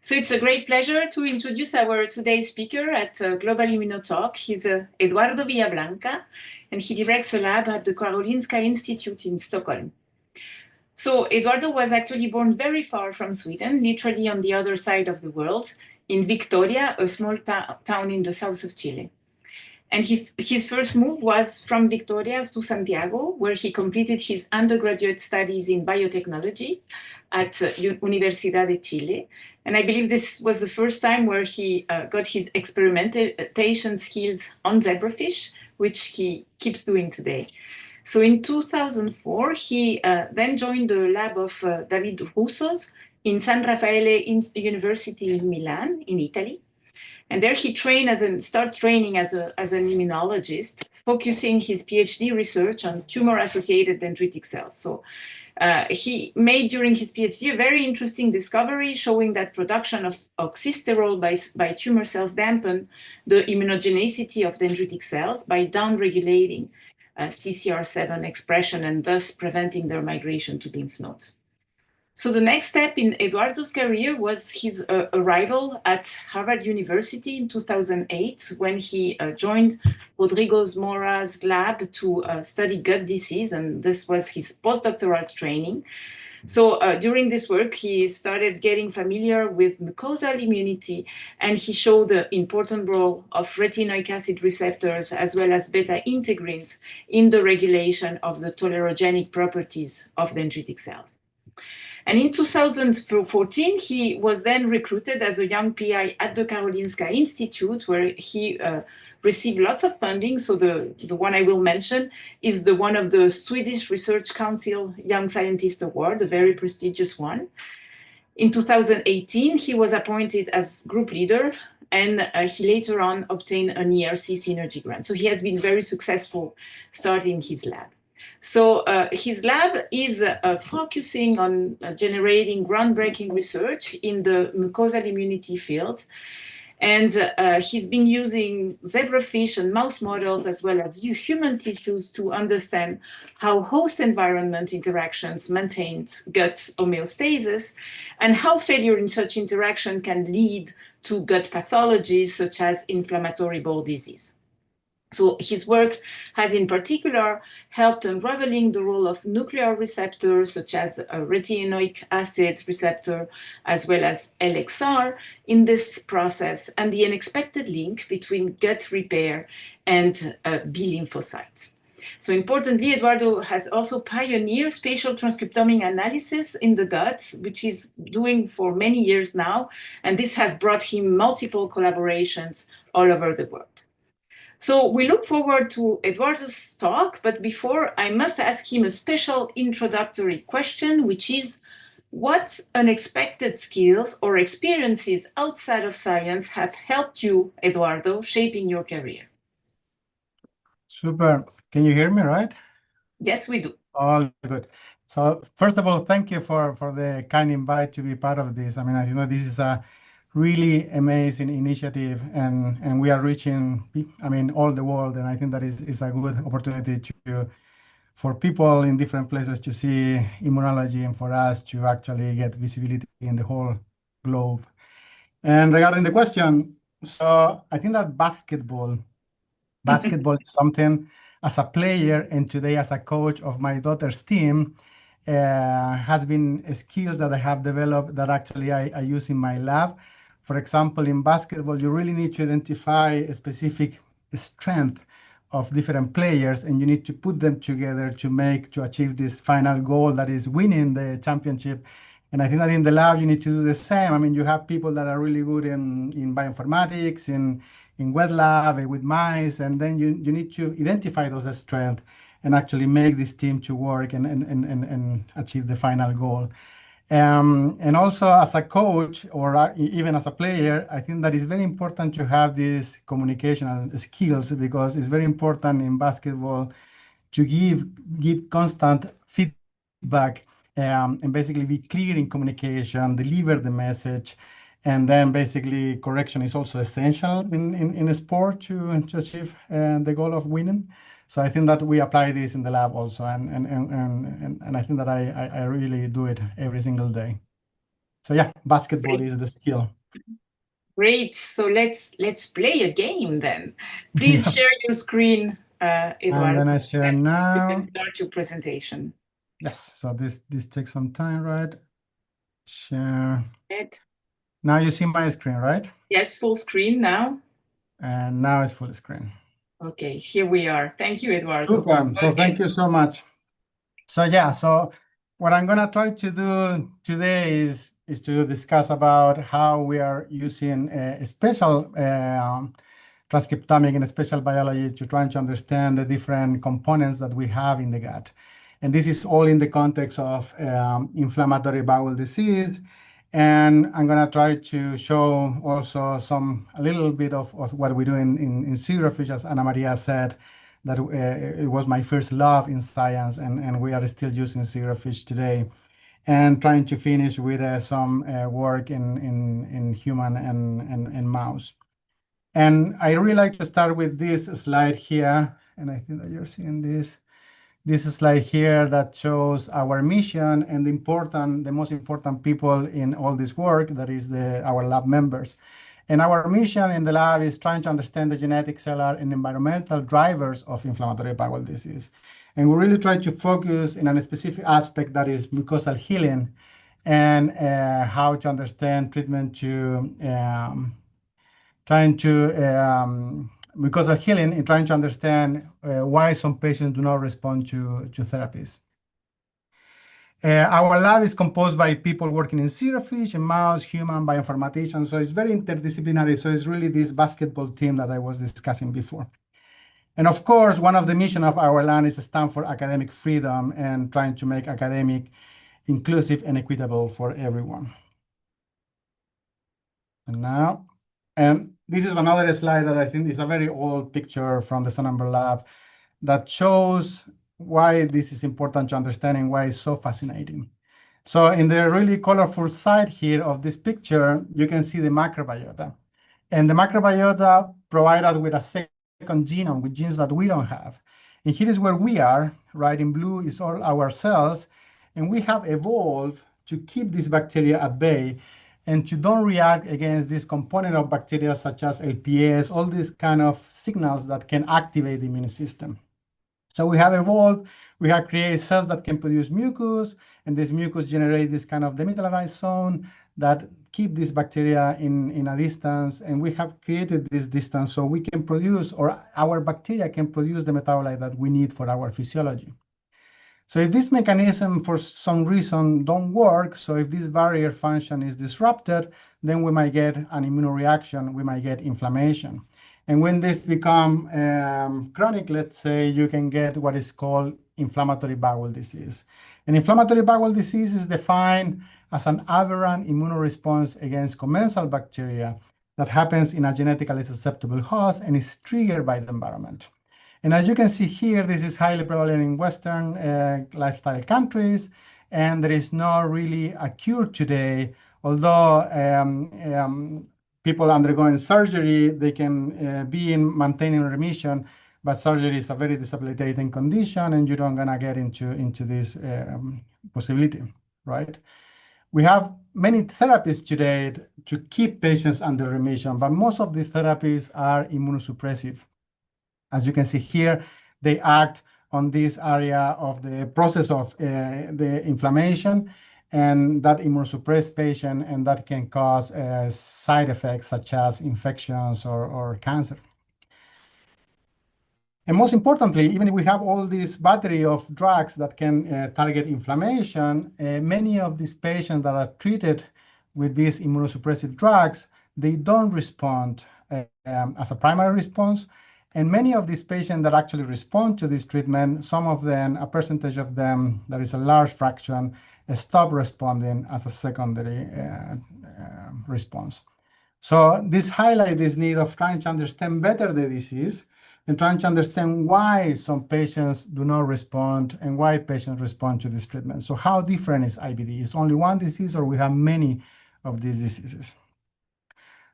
So it's a great pleasure to introduce our today's speaker at Global IMMUNOTALK. He's Eduardo Villablanca, and he directs a lab at the Karolinska Institute in Stockholm. So Eduardo was actually born very far from Sweden, literally on the other side of the world, in Victoria, a small town in the south of Chile. And his first move was from Victoria to Santiago, where he completed his undergraduate studies in biotechnology at Universidad de Chile. And I believe this was the first time where he got his experimentation skills on zebrafish, which he keeps doing today. So in 2004, he then joined the lab of David Russos in San Raffaele University in Milan, in Italy. And there he started training as an immunologist, focusing his PhD research on tumor-associated dendritic cells. So he made during his PhD a very interesting discovery showing that production of oxysterol by tumor cells dampen the immunogenicity of dendritic cells by downregulating CCR7 expression and thus preventing their migration to lymph nodes. So the next step in Eduardo's career was his arrival at Harvard University in 2008 when he joined Rodrigo Mora's lab to study gut disease, and this was his postdoctoral training. So during this work, he started getting familiar with mucosal immunity, and he showed the important role of retinoic acid receptors as well as beta integrins in the regulation of the tolerogenic properties of dendritic cells. And in 2014, he was then recruited as a young PI at the Karolinska Institute, where he received lots of funding. So the one I will mention is the one of the Swedish Research Council Young Scientist Award, a very prestigious one. In 2018, he was appointed as group leader, and he later on obtained an ERC synergy grant. So he has been very successful starting his lab. So his lab is focusing on generating groundbreaking research in the mucosal immunity field. And he's been using zebrafish and mouse models as well as human tissues to understand how host environment interactions maintain gut homeostasis and how failure in such interaction can lead to gut pathologies such as inflammatory bowel disease. So his work has in particular helped unraveling the role of nuclear receptors such as retinoic acid receptor as well as LXR in this process and the unexpected link between gut repair and B lymphocytes. So importantly, Eduardo has also pioneered spatial transcriptomic analysis in the gut, which he's doing for many years now, and this has brought him multiple collaborations all over the world. So we look forward to Eduardo's talk, but before I must ask him a special introductory question, which is, what unexpected skills or experiences outside of science have helped you, Eduardo, shaping your career? Super. Can you hear me, right? Yes, we do. All good. So first of all, thank you for the kind invite to be part of this. I mean, this is a really amazing initiative, and we are reaching, all the world, and I think that is a good opportunity for people in different places to see immunology and for us to actually get visibility in the whole globe. And regarding the question, so I think that basketball is something as a player and today as a coach of my daughter's team has been skills that I have developed that actually I use in my lab. For example, in basketball, you really need to identify a specific strength of different players, and you need to put them together to achieve this final goal that is winning the championship. And I think that in the lab, you need to do the same. I mean, you have people that are really good in bioinformatics, in wet lab, with mice, and then you need to identify those strengths and actually make this team to work and achieve the final goal. And also as a coach or even as a player, I think that it's very important to have these communicational skills because it's very important in basketball to give constant feedback and basically be clear in communication, deliver the message, and then basically correction is also essential in a sport to achieve the goal of winning. So I think that we apply this in the lab also, and I think that I really do it every single day. So yeah, basketball is the skill. Great. So let's play a game then. Please share your screen, Eduardo. I'm gonna share now. You can start your presentation. Yes. So this takes some time, right? Share. Right. Now you see my screen, right? Yes, full screen now. And now it's full screen. Okay, here we are. Thank you, Eduardo. Super. So thank you so much. So yeah, so what I'm gonna try to do today is to discuss about how we are using a special transcriptomic and spatial biology to try to understand the different components that we have in the gut. And this is all in the context of inflammatory bowel disease. And I'm going to try to show also a little bit of what we do in zerofish, as Ana Maria said, that it was my first love in science, and we are still using zerofish today, and trying to finish with some work in human and mouse. And I really like to start with this slide here, and I think that you're seeing this slide here that shows our mission and the most important people in all this work, that is our lab members. And our mission in the lab is trying to understand the genetic, cellular, and environmental drivers of inflammatory bowel disease. And we really try to focus in a specific aspect, that is mucosal healing, and how to understand treatment to mucosal healing, and trying to understand why some patients do not respond to therapies. Our lab is composed by people working in zerofish and mouse, human, bioinformaticians, so it's very interdisciplinary. So it's really this basketball team that I was discussing before. And of course, one of the mission of our lab is to stand for academic freedom and trying to make academic inclusive and equitable for everyone. And this is another slide that I think is a very old picture from the Sonnenberg lab that shows why this is important to understand and why it's so fascinating. So in the really colorful side here of this picture, you can see the macrobiota. And the macrobiota provide us with a second genome, with genes that we don't have. And here is where we are, right? In blue is all our cells. And we have evolved to keep this bacteria at bay and to don't react against this component of bacteria such as LPS, all these kind of signals that can activate the immune system. So we have evolved, we have created cells that can produce mucus, and this mucus generate this kind of demilitarized zone that keep this bacteria in a distance, and we have created this distance so we can produce, or our bacteria can produce the metabolite that we need for our physiology. So if this mechanism for some reason don't work, so if this barrier function is disrupted, then we might get an immunoreaction, we might get inflammation. And when this become chronic, let's say, you can get what is called inflammatory bowel disease. And inflammatory bowel disease is defined as an aberrant immunoresponse against commensal bacteria that happens in a genetically susceptible host and is triggered by the environment. And as you can see here, this is highly prevalent in Western lifestyle countries, and there is no really a cure today. Although people undergoing surgery, they can be in maintaining remission, but surgery is a very debilitating condition, and you don't gonna get into this possibility, right? We have many therapies today to keep patients under remission, but most of these therapies are immunosuppressive. As you can see here, they act on this area of the process of the inflammation, and that immunosuppressed patient, and that can cause side effects such as infections or cancer. And most importantly, even if we have all this battery of drugs that can target inflammation, many of these patients that are treated with these immunosuppressive drugs, they don't respond as a primary response. And many of these patients that actually respond to this treatment, some of them, a percentage of them, that is a large fraction, stop responding as a secondary response. So this highlights this need of trying to understand better the disease and trying to understand why some patients do not respond and why patients respond to this treatment. So how different is IBD? Is only one disease, or we have many of these diseases?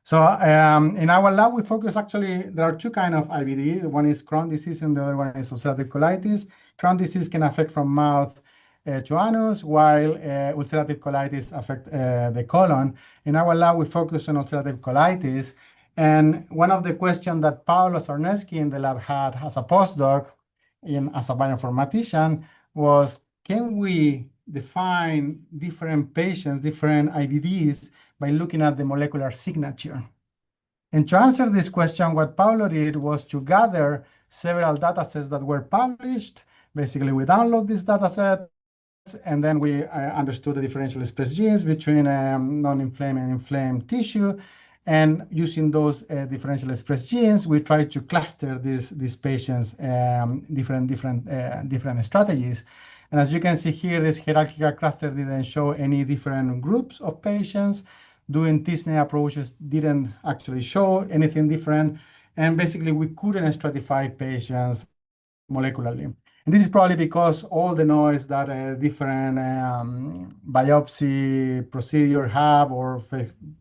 So in our lab, we focus actually, there are two kinds of IBD. One is Crohn's disease and the other one is ulcerative colitis. Crohn's disease can affect from mouth to anus, while ulcerative colitis affect the colon. In our lab, we focus on ulcerative colitis. And one of the questions that Paolo Sarneski in the lab had as a postdoc as a bioinformatician was, can we define different patients, different IBDs by looking at the molecular signature? And to answer this question, what Paolo did was to gather several data sets that were published. Basically, we download this data set, and then we understood the differential express genes between non-inflamed and inflamed tissue. And using those differential express genes, we try to cluster these patients, different strategies. And as you can see here, this hierarchical cluster didn't show any different groups of patients. Doing T-SNE approaches didn't actually show anything different. And basically, we couldn't stratify patients molecularly. And this is probably because all the noise that different biopsy procedure have, or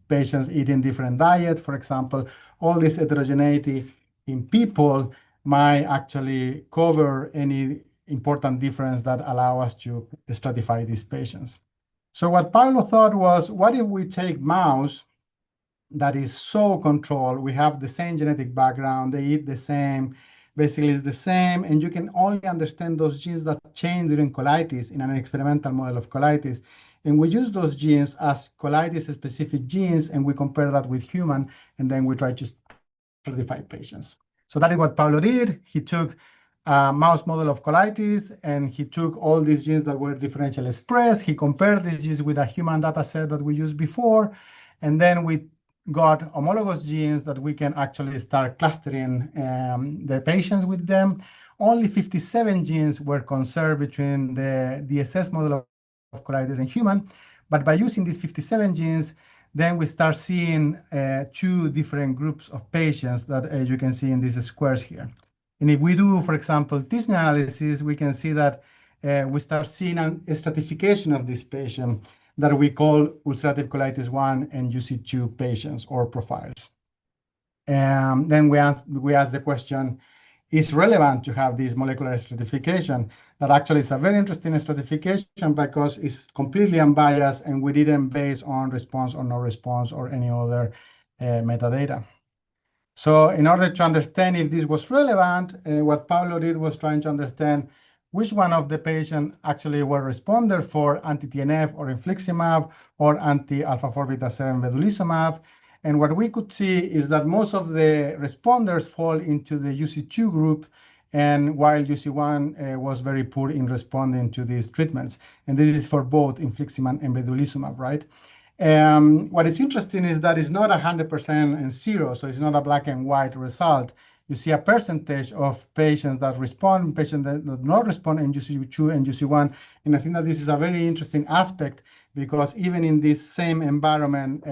patients eating different diets, for example, all this heterogeneity in people might actually cover any important difference that allow us to stratify these patients. So what Paulo thought was, what if we take mouse that is so controlled, we have the same genetic background, they eat the same, basically it's the same, and you can only understand those genes that change during colitis in an experimental model of colitis. And we use those genes as colitis-specific genes, and we compare that with human, and then we try to stratify patients. So that is what Paulo did. He took a mouse model of colitis, and he took all these genes that were differentially expressed. He compared these genes with a human data set that we used before, and then we got homologous genes that we can actually start clustering the patients with them. Only 57 genes were conserved between the DSS model of colitis and human, but by using these 57 genes, then we start seeing two different groups of patients that you can see in these squares here. And if we do, for example, T-SNE analysis, we can see that we start seeing a stratification of this patient that we call ulcerative colitis 1 and UC2 patients or profiles. And then we ask the question, is relevant to have this molecular stratification? That actually is a very interesting stratification because it's completely unbiased, and we didn't base on response or no response or any other metadata. So in order to understand if this was relevant, what Paulo did was trying to understand which one of the patients actually were responder for anti-TNF or infliximab or anti-alpha-4 beta-7 vedolizumab. And what we could see is that most of the responders fall into the UC2 group, and while UC1 was very poor in responding to these treatments. And this is for both infliximab and vedolizumab, right? What is interesting is that it's not 100% and zero, so it's not a black and white result. You see a percentage of patients that respond, patients that do not respond in UC2 and UC1. And I think that this is a very interesting aspect because even in this same environment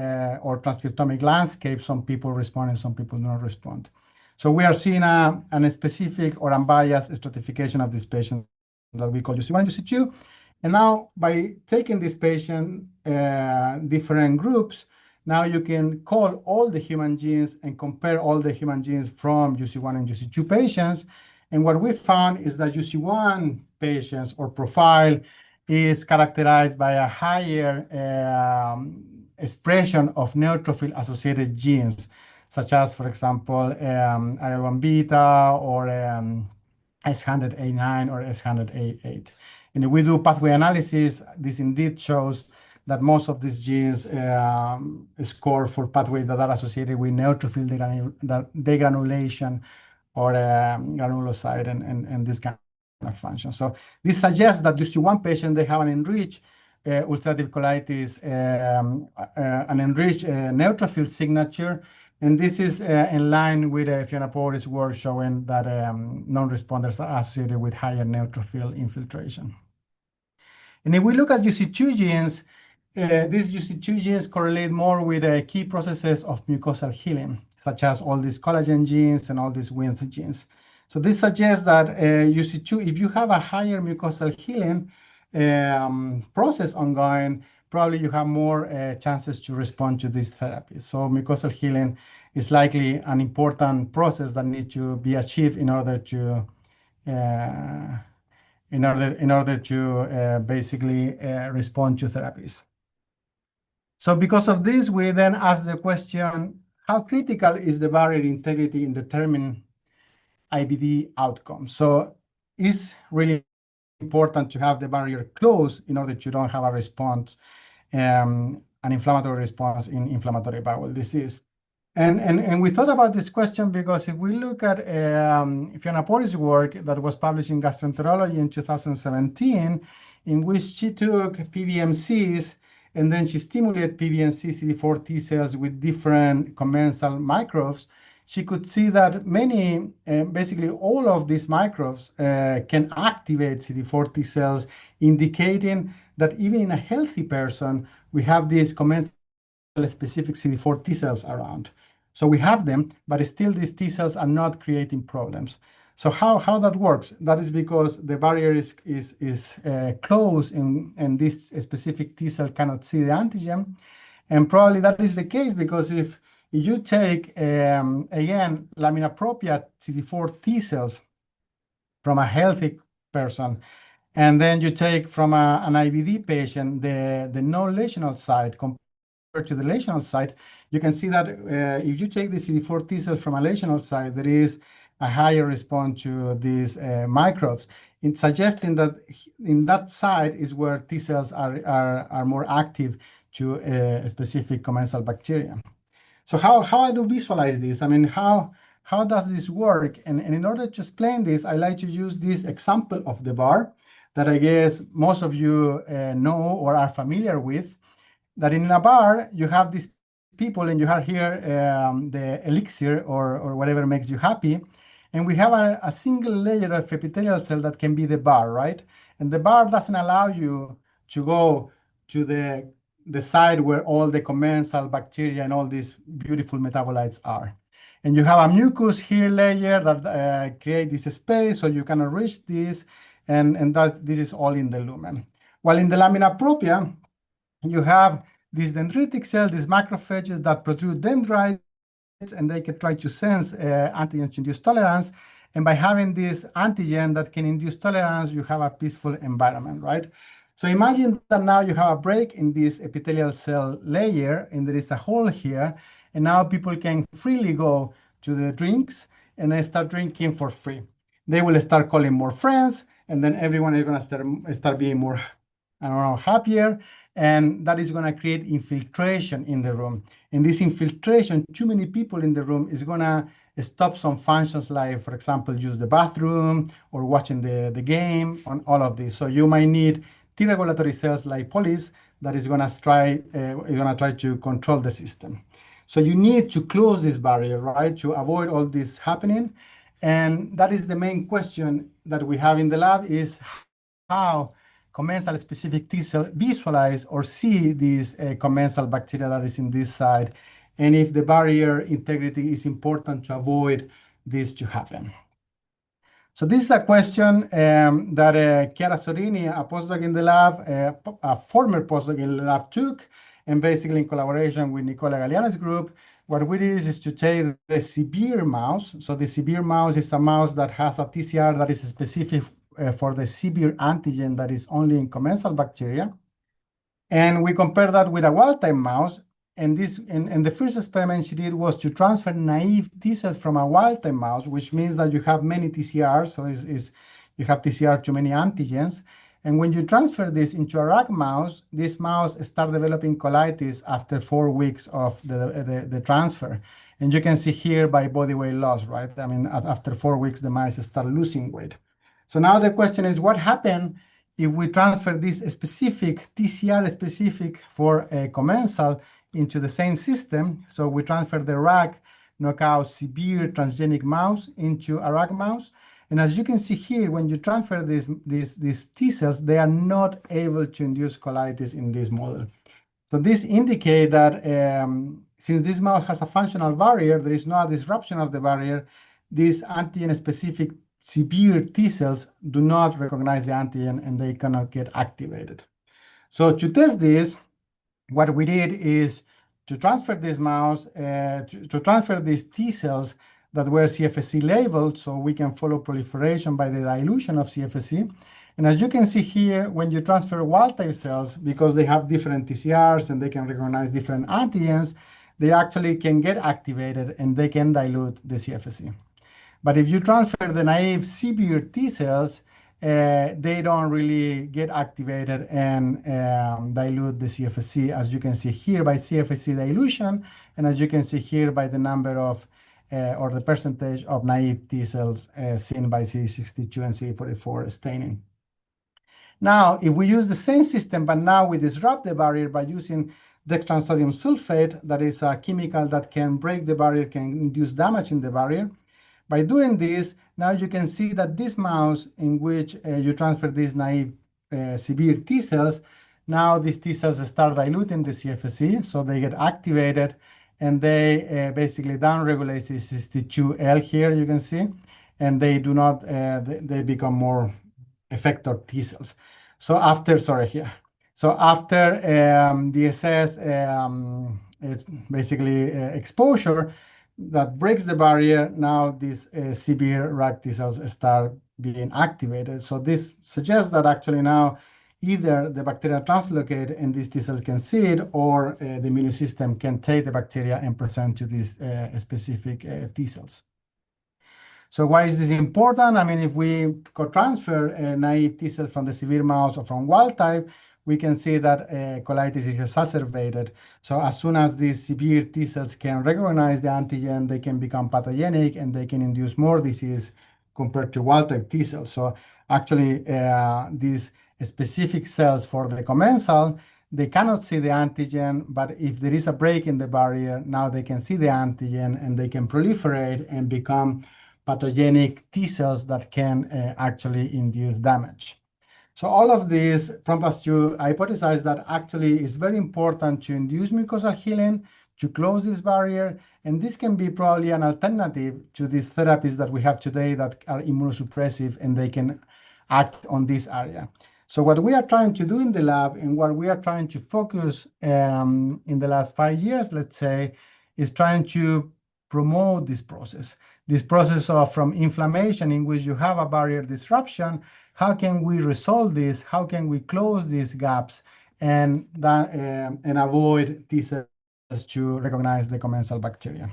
or transcriptomic landscape, some people respond and some people do not respond. So we are seeing a specific or unbiased stratification of this patient that we call UC1, UC2. And now by taking this patient, different groups, now you can call all the human genes and compare all the human genes from UC1 and UC2 patients. And what we found is that UC1 patients or profile is characterized by a higher expression of neutrophil-associated genes, such as, for example, IL-1 beta or S100A9 or S100A8. And if we do pathway analysis, this indeed shows that most of these genes score for pathways that are associated with neutrophil degranulation or granulocyte and this kind of function. So this suggests that UC1 patient, they have an enriched ulcerative colitis, an enriched neutrophil signature. And this is in line with Fiona Porter's work showing that non-responders are associated with higher neutrophil infiltration. And if we look at UC2 genes, these UC2 genes correlate more with key processes of mucosal healing, such as all these collagen genes and all these Wnt genes. So this suggests that UC2, if you have a higher mucosal healing process ongoing, probably you have more chances to respond to these therapies. So mucosal healing is likely an important process that needs to be achieved in order to in order to basically respond to therapies. So because of this, we then ask the question, how critical is the barrier integrity in determining IBD outcomes? So it's really important to have the barrier closed in order to don't have a response, an inflammatory response in inflammatory bowel disease. And we thought about this question because if we look at Fiona Porter's work that was published in Gastroenterology in 2017, in which she took PBMCs and then she stimulated PBMC CD4 T cells with different commensal microbes, she could see that many, basically all of these microbes can activate CD4 T cells, indicating that even in a healthy person, we have these commensal specific CD4 T cells around. So we have them, but still these T cells are not creating problems. So how that works? That is because the barrier is closed and this specific T cell cannot see the antigen. And probably that is the case because if you take, again, lamina propria CD4 T cells from a healthy person, and then you take from an IBD patient the non-lesional side compared to the lesional side, you can see that if you take the CD4 T cells from a lesional side, there is a higher response to these microbes, suggesting that in that side is where T cells are more active to a specific commensal bacteria. So how I do visualize this? I mean, how does this work? And in order to explain this, I like to use this example of the bar that I guess most of you know or are familiar with, that in a bar, you have these people and you have here the elixir or whatever makes you happy. And we have a single layer of epithelial cell that can be the bar, right? And the bar doesn't allow you to go to the side where all the commensal bacteria and all these beautiful metabolites are. And you have a mucus here layer that create this space so you cannot reach this, and this is all in the lumen. While in the lamina propria, you have these dendritic cells, these macrophages that produce dendrites, and they can try to sense antigens to induce tolerance. And by having this antigen that can induce tolerance, you have a peaceful environment, right? So imagine that now you have a break in this epithelial cell layer, and there is a hole here, and now people can freely go to the drinks and they start drinking for free. They will start calling more friends, and then everyone is going to start being more, I don't know, happier. And that is going to create infiltration in the room. And this infiltration, too many people in the room, is going to stop some functions like, for example, use the bathroom or watching the game, on all of this. So you might need T regulatory cells like polis that is going to try to control the system. So you need to close this barrier, right, to avoid all this happening. And that is the main question that we have in the lab, is how commensal specific T cell visualize or see this commensal bacteria that is in this side, and if the barrier integrity is important to avoid this to happen. So this is a question that Chiara Sorini, a postdoc in the lab, a former postdoc in the lab, took, and basically in collaboration with Nicola Galliana's group, what we did is to take the severe mouse. So the severe mouse is a mouse that has a TCR that is specific for the severe antigen that is only in commensal bacteria. And we compare that with a wild-type mouse. And the first experiment she did was to transfer naive T cells from a wild-type mouse, which means that you have many TCRs, so you have TCR to many antigens. And when you transfer this into a rat mouse, this mouse starts developing colitis after 4 weeks of the transfer. And you can see here by body weight loss, right? I mean, after 4 weeks, the mice start losing weight. So now the question is, what happened if we transfer this specific TCR specific for a commensal into the same system? So we transfer the RAC knockout severe transgenic mouse into a RAC mouse. And as you can see here, when you transfer these T cells, they are not able to induce colitis in this model. So this indicates that since this mouse has a functional barrier, there is no disruption of the barrier. These antigen-specific severe T cells do not recognize the antigen and they cannot get activated. So to test this, what we did is to transfer this mouse, to transfer these T cells that were CFSC labeled, so we can follow proliferation by the dilution of CFSC. And as you can see here, when you transfer wild-type cells, because they have different TCRs and they can recognize different antigens, they actually can get activated and they can dilute the CFSC. But if you transfer the naive severe T cells, they don't really get activated and dilute the CFSC, as you can see here by CFSC dilution, and as you can see here by the number of or the percentage of naive T cells seen by CD62 and CD44 staining. Now, if we use the same system, but now we disrupt the barrier by using dextransodium sulfate, that is a chemical that can break the barrier, can induce damage in the barrier. By doing this, now you can see that this mouse in which you transfer these naive severe T cells, now these T cells start diluting the CFSC, so they get activated, and they basically downregulate CD62L here, you can see, and they do not, they become more effector T cells. So after, sorry, here. So after DSS, it's basically exposure that breaks the barrier, now these severe RAG T cells start being activated. So this suggests that actually now either the bacteria translocate and these T cells can see it, or the immune system can take the bacteria and present to these specific T cells. So why is this important? I mean, if we co-transfer naive T cells from the severe mouse or from wild type, we can see that colitis is exacerbated. So as soon as these severe T cells can recognize the antigen, they can become pathogenic and they can induce more disease compared to wild-type T cells. So actually, these specific cells for the commensal, they cannot see the antigen, but if there is a break in the barrier, now they can see the antigen and they can proliferate and become pathogenic T cells that can actually induce damage. So all of this prompts us to hypothesize that actually it's very important to induce mucosal healing, to close this barrier, and this can be probably an alternative to these therapies that we have today that are immunosuppressive and they can act on this area. So what we are trying to do in the lab and what we are trying to focus in the last 5 years, let's say, is trying to promote this process of from inflammation in which you have a barrier disruption. How can we resolve this? How can we close these gaps and avoid T cells to recognize the commensal bacteria?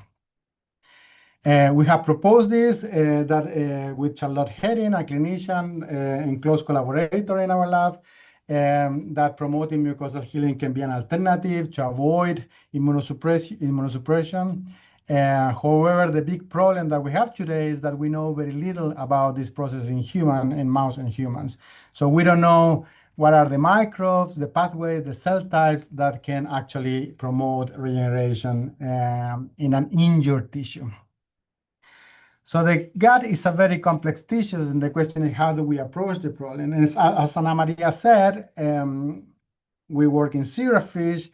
We have proposed this with Charlotte Herring, a clinician and close collaborator in our lab, that promoting mucosal healing can be an alternative to avoid immunosuppression. However, the big problem that we have today is that we know very little about this process in mouse and humans. So we don't know what are the microbes, the pathways, the cell types that can actually promote regeneration in an injured tissue. So the gut is a very complex tissue, and the question is, how do we approach the problem? And as Ana Maria said, we work in zebrafish.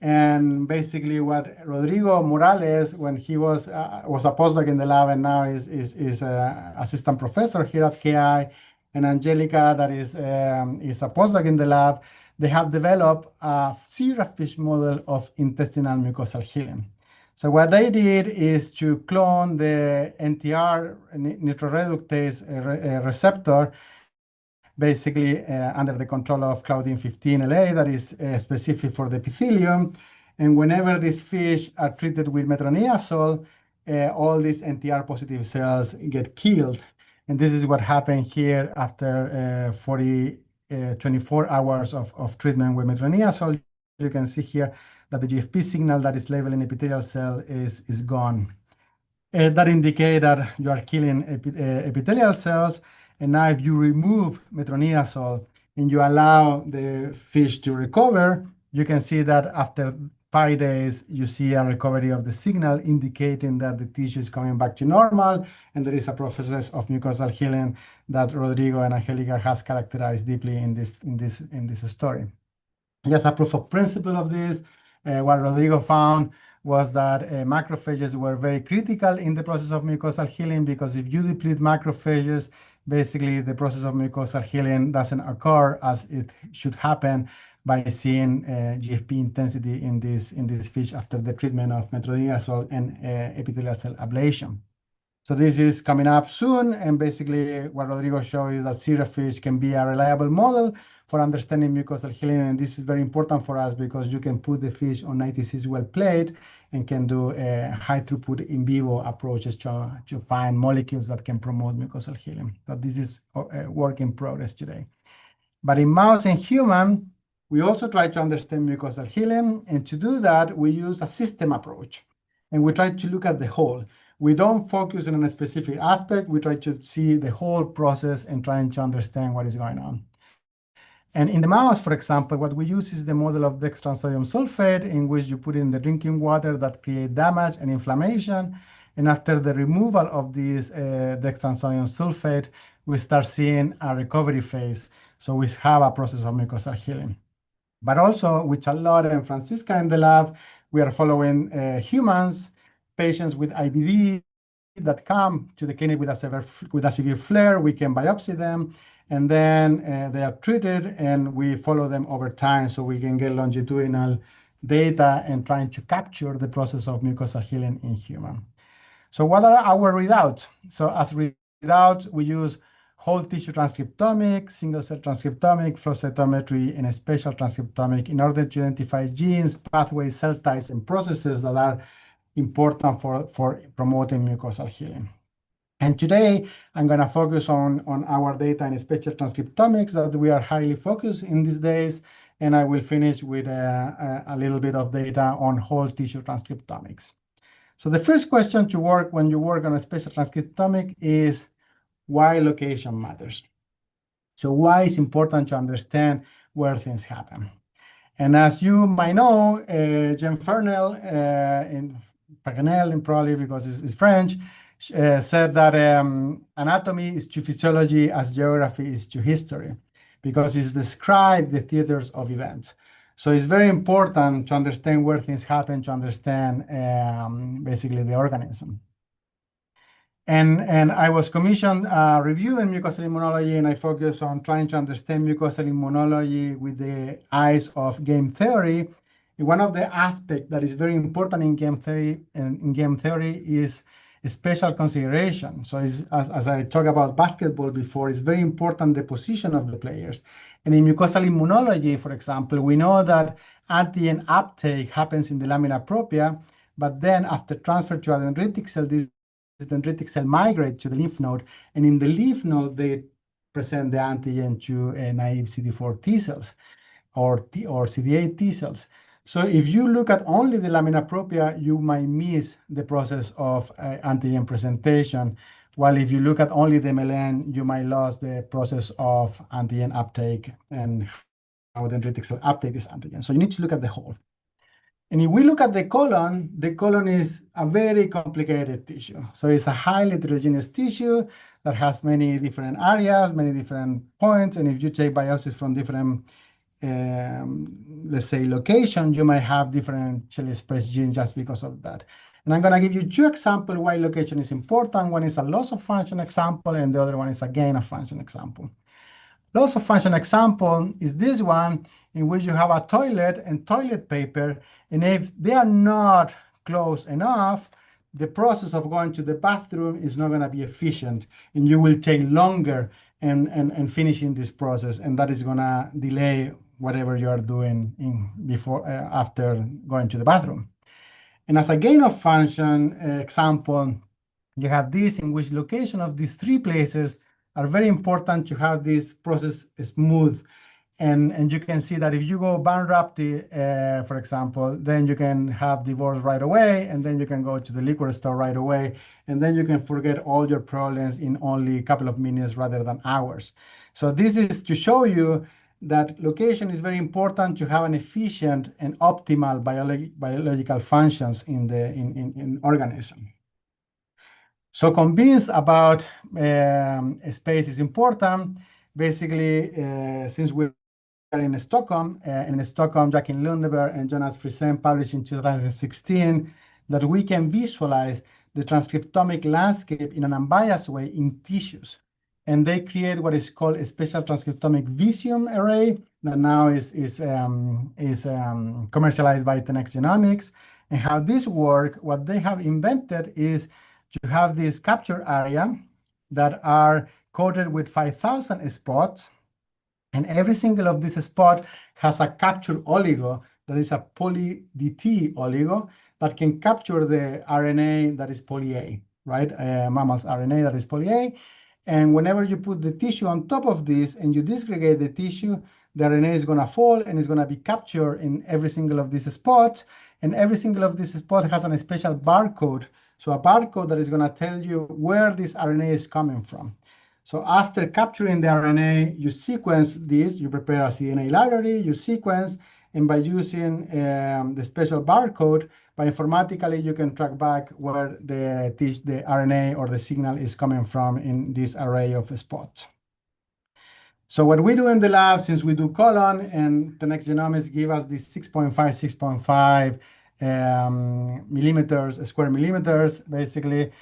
And basically what Rodrigo Morales, when he was a postdoc in the lab and now is assistant professor here at KI, and Angelica, that is a postdoc in the lab, they have developed a zebrafish model of intestinal mucosal healing. So what they did is to clone the NTR, nitroreductase receptor, basically under the control of Claudin 15LA, that is specific for the epithelium. And whenever these fish are treated with metronidazole, all these NTR positive cells get killed. And this is what happened here after 24 hours of treatment with metronidazole. You can see here that the GFP signal that is labeled in epithelial cell is gone. That indicates that you are killing epithelial cells. And now if you remove metronidazole and you allow the fish to recover, you can see that after 5 days, you see a recovery of the signal, indicating that the tissue is coming back to normal, and there is a process of mucosal healing that Rodrigo and Angelica has characterized deeply in this story. Just a proof of principle of this, what Rodrigo found was that macrophages were very critical in the process of mucosal healing, because if you deplete macrophages, basically the process of mucosal healing doesn't occur as it should happen by seeing GFP intensity in this fish after the treatment of metronidazole and epithelial cell ablation. So this is coming up soon, and basically what Rodrigo showed is that zebrafish can be a reliable model for understanding mucosal healing, and this is very important for us because you can put the fish on 96 well plate and can do high throughput in vivo approaches to find molecules that can promote mucosal healing. So this is a work in progress today. But in mouse and human, we also try to understand mucosal healing, and to do that, we use a system approach, and we try to look at the whole. We don't focus on a specific aspect. We try to see the whole process and trying to understand what is going on. And in the mouse, for example, what we use is the model of dextrosodium sulfate, in which you put in the drinking water that create damage and inflammation. And after the removal of this dextrosodium sulfate, we start seeing a recovery phase. So we have a process of mucosal healing. But also with Charlotte and Francisca in the lab, we are following humans, patients with IBD that come to the clinic with a severe flare. We can biopsy them, and then they are treated, and we follow them over time so we can get longitudinal data and trying to capture the process of mucosal healing in human. So what are our readouts? So as readouts, we use whole tissue transcriptomics, single cell transcriptomic, flow cytometry, and a spatial transcriptomic in order to identify genes, pathways, cell types, and processes that are important for promoting mucosal healing. And today, I'm going to focus on our data in spatial transcriptomics that we are highly focused in these days, and I will finish with a little bit of data on whole tissue transcriptomics. So the first question to work when you work on a spatial transcriptomic is why location matters. So why it's important to understand where things happen. And as you might know, Jean Fernel, and probably because it's French, said that anatomy is to physiology as geography is to history, because it's described the theaters of events. So it's very important to understand where things happen, to understand basically the organism. And I was commissioned a review in mucosal immunology, and I focused on trying to understand mucosal immunology with the eyes of game theory. And one of the aspects that is very important in game theory is spatial consideration. So as I talked about basketball before, it's very important the position of the players. And in mucosal immunology, for example, we know that antigen uptake happens in the lamina propria, but then after transfer to a dendritic cell, this dendritic cell migrate to the lymph node, and in the lymph node, they present the antigen to naive CD4 T cells or CD8 T cells. So if you look at only the lamina propria, you might miss the process of antigen presentation, while if you look at only the MLN, you might lose the process of antigen uptake and how dendritic cell uptake is antigen. So you need to look at the whole. And if we look at the colon is a very complicated tissue. So it's a highly heterogeneous tissue that has many different areas, many different points. And if you take biopsies from different, let's say, locations, you might have differentially expressed genes just because of that. And I'm going to give you two examples why location is important. One is a loss of function example, and the other one is a gain of function example. Loss of function example is this one, in which you have a toilet and toilet paper, and if they are not close enough, the process of going to the bathroom is not going to be efficient, and you will take longer in finishing this process, and that is going to delay whatever you are doing after going to the bathroom. And as a gain of function example, you have this in which location of these three places are very important to have this process smooth. And you can see that if you go bankruptcy, for example, then you can have divorce right away, and then you can go to the liquor store right away, and then you can forget all your problems in only a couple of minutes rather than hours. So this is to show you that location is very important to have an efficient and optimal biological functions in organism. So convinced about space is important. Basically, since we are in Stockholm, Joakim Lundeberg and Jonas Frisén published in 2016 that we can visualize the transcriptomic landscape in an unbiased way in tissues. And they create what is called a spatial transcriptomic Visium array that now is commercialized by 10x Genomics. And how this works, what they have invented is you have this capture area that are coated with 5,000 spots, and every single of this spot has a capture oligo that is a poly-DT oligo that can capture the RNA that is poly-A, right? Mammals RNA that is poly-A. And whenever you put the tissue on top of this and you disaggregate the tissue, the RNA is going to fall and is going to be captured in every single of these spots. And every single of these spots has a special barcode. So a barcode that is going to tell you where this RNA is coming from. So after capturing the RNA, you sequence this, you prepare a CNA library, you sequence, and by using the special barcode, bioinformatically, you can track back where the RNA or the signal is coming from in this array of spots. So what we do in the lab, since we do colon, and the next genomics give us this 6.5 square millimeters, basically,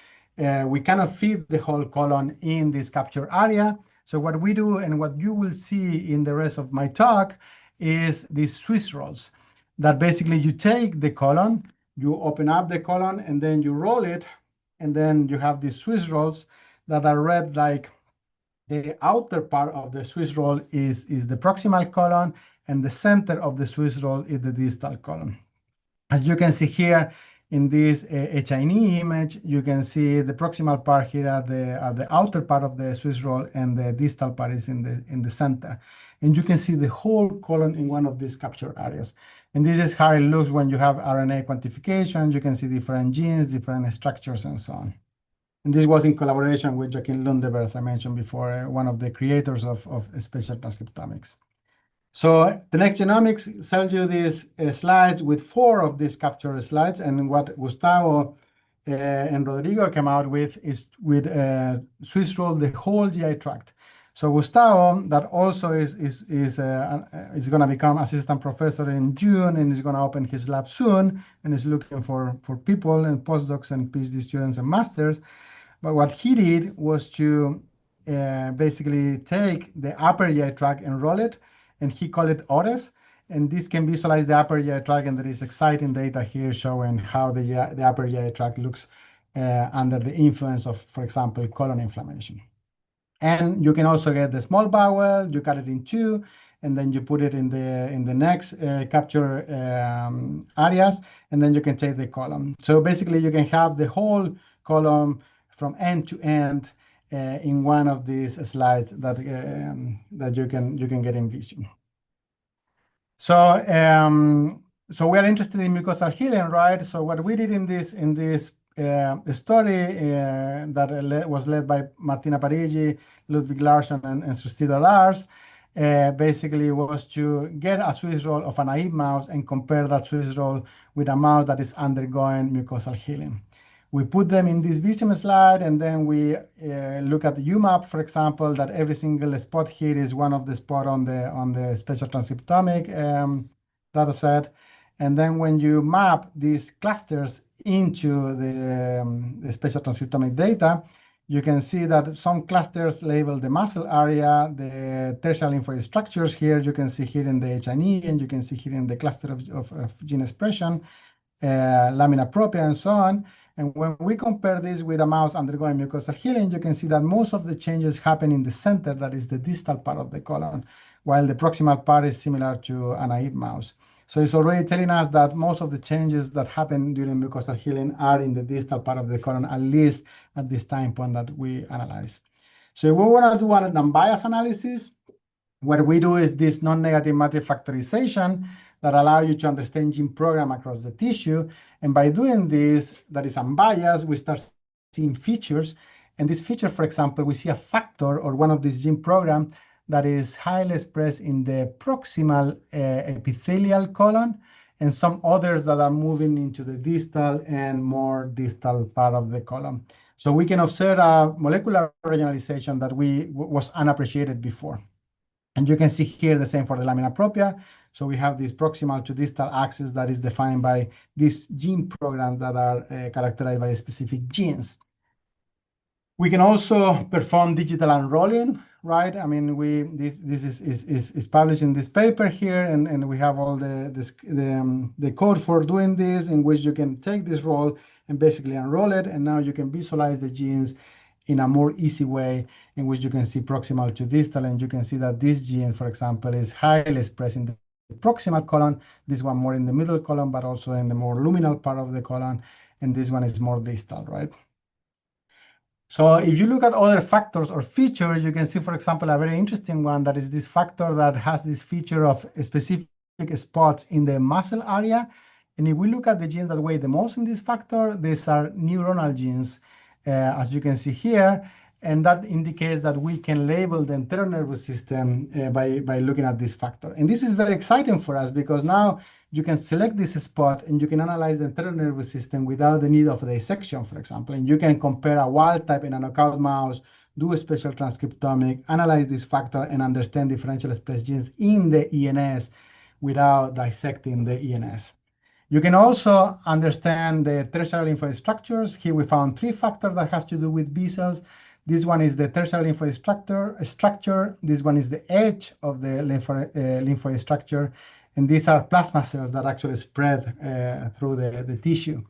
we cannot feed the whole colon in this capture area. So what we do, and what you will see in the rest of my talk, is these Swiss rolls, that basically you take the colon, you open up the colon, and then you roll it, and then you have these Swiss rolls that are read like the outer part of the Swiss roll is the proximal colon, and the center of the Swiss roll is the distal colon. As you can see here in this H&E image, you can see the proximal part here at the outer part of the Swiss roll, and the distal part is in the center. And you can see the whole colon in one of these capture areas. And this is how it looks when you have RNA quantification. You can see different genes, different structures, and so on. And this was in collaboration with Joaquin Lundeberg, as I mentioned before, one of the creators of spatial transcriptomics. So the next genomics sells you these slides with 4 of these capture slides. And what Gustavo and Rodrigo came out with is with Swiss roll the whole GI tract. So Gustavo, that also is going to become assistant professor in June, and is going to open his lab soon, and is looking for people and postdocs and PhD students and masters. But what he did was to basically take the upper GI tract and roll it, and he called it ORES. And this can visualize the upper GI tract, and there is exciting data here showing how the upper GI tract looks under the influence of, for example, colon inflammation. And you can also get the small bowel, you cut it in 2, and then you put it in the next capture areas, and then you can take the colon. So basically, you can have the whole colon from end to end in one of these slides that you can get in vision. So so we are interested in mucosal healing, right? So what we did in this story that was led by Martina Parigi, Ludwig Larsson, and Sustita Lars, basically was to get a Swiss roll of a naive mouse and compare that Swiss roll with a mouse that is undergoing mucosal healing. We put them in this Visium slide, and then we look at the UMAP, for example, that every single spot here is one of the spots on the spatial transcriptomic data set. And then when you map these clusters into the spatial transcriptomic data, you can see that some clusters label the muscle area, the tertiary lymphoid structures here. You can see here in the H&E, and you can see here in the cluster of gene expression, lamina propria, and so on. And when we compare this with a mouse undergoing mucosal healing, you can see that most of the changes happen in the center, that is the distal part of the colon, while the proximal part is similar to a naive mouse. So it's already telling us that most of the changes that happen during mucosal healing are in the distal part of the colon, at least at this time point that we analyze. So if we want to do an unbiased analysis, what we do is this non-negative matrix factorization that allows you to understand gene program across the tissue. And by doing this, that is unbiased, we start seeing features. And this feature, for example, we see a factor or one of these gene program that is highly expressed in the proximal epithelial colon, and some others that are moving into the distal and more distal part of the colon. So we can observe a molecular regionalization that was unappreciated before. And you can see here the same for the lamina propria. So we have this proximal to distal axis that is defined by these gene programs that are characterized by specific genes. We can also perform digital unrolling right? I mean, this is published in this paper here, and we have all the code for doing this, in which you can take this role and basically unroll it, and now you can visualize the genes in a more easy way, in which you can see proximal to distal, and you can see that this gene, for example, is highly expressed in the proximal colon, this one more in the middle colon, but also in the more luminal part of the colon, and this one is more distal, right? So if you look at other factors or features, you can see, for example, a very interesting one that is this factor that has this feature of specific spots in the muscle area. And if we look at the genes that weigh the most in this factor, these are neuronal genes, as you can see here. And that indicates that we can label the entire nervous system by looking at this factor. And this is very exciting for us because now you can select this spot and you can analyze the entire nervous system without the need of dissection, for example. And you can compare a wild type in a knockout mouse, do a spatial transcriptomic, analyze this factor, and understand differential expressed genes in the ENS without dissecting the ENS. You can also understand the tertiary lymphoid structures. Here we found 3 factors that has to do with B cells. This one is the tertiary lymphoid structure. This one is the edge of the lymphoid structure. And these are plasma cells that actually spread through the tissue.